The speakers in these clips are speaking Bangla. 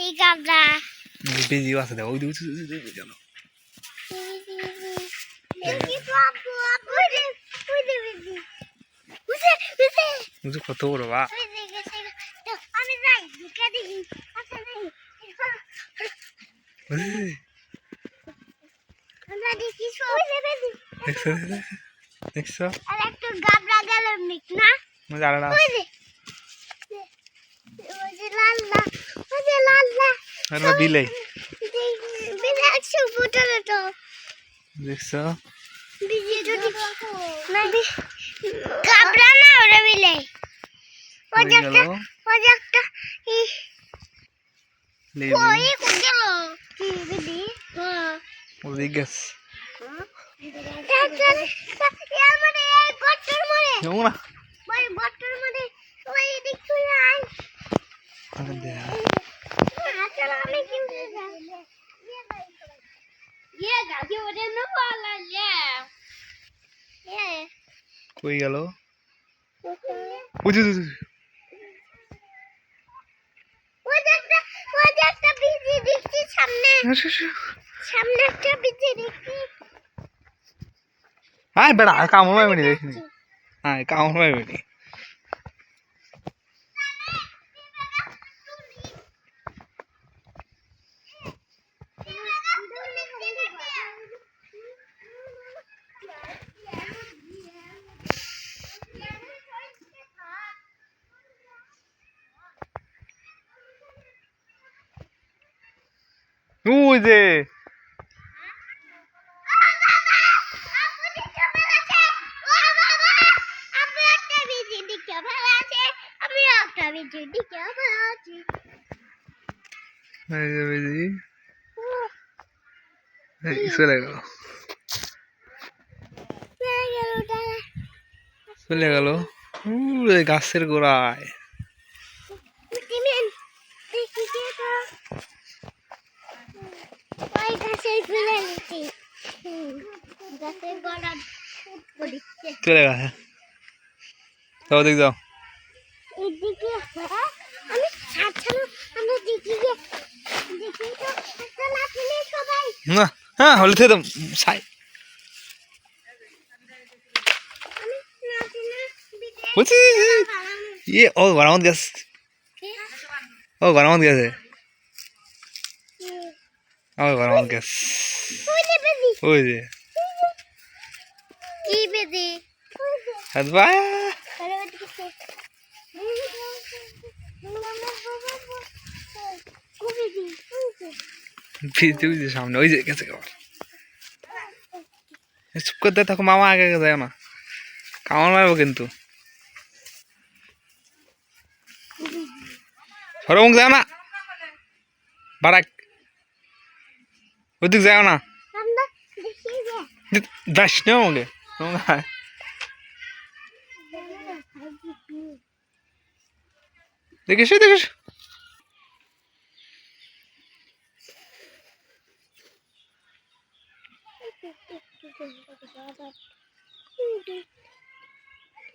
এই গাবলা বেজিও আছে দেখো ওই দিকে চলো কত বড় বা আমি যাই ঢুকে দেখি আচ্ছা নেই আমরা দেখি দেখছো আর একটু গাবলা গেল নিক না মজা আলাদা ওই যে লাল্লা আর বিলাই বিলে একশো ফুটার তো দেখছো গাবলা না ওরা বিলে ওই একটা কই গেল কি বিদি ওদিক গেছ মানে এই গট্টর মরে যাবো না ওই গট্টর মরে ওই দিক চলে আয় চলো আমি কিনতে যাই ये गाड़ी ওরে না পালা ले কই গেল বুঝু ওই একটা বিজি দেখছি সামনে একটা বিজি দেখছি আয় বেড়া কামড় মারবি দেখিনি আয় কামড় মারবি ওই যে চলে গেল চলে গেল গাছের গোড়ায় চলে গেছে যাও দেখ যাও না হ্যাঁ হলে তো ছাই বলছি ইয়ে ও গরমত গেছে ও গরমত গেছে ওই যে কি বেদি হাত বা ভিজতে সামনে ওই যে গেছে চুপ করতে থাকো মামা আগে যায় না কামড় মারবো কিন্তু সরমুখ যায় না বারাক ওদিক যায় না যাস না আমাকে দেখিস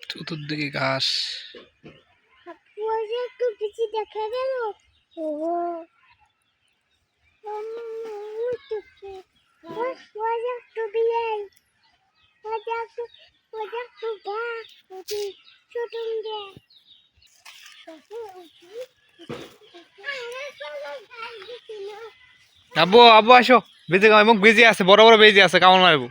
চতুর্দিকে ঘাস একটু কিছু দেখা গেল আব্বু আসো বেজে এবং বেজে আছে বড় বেজে আছে কামড় মারবো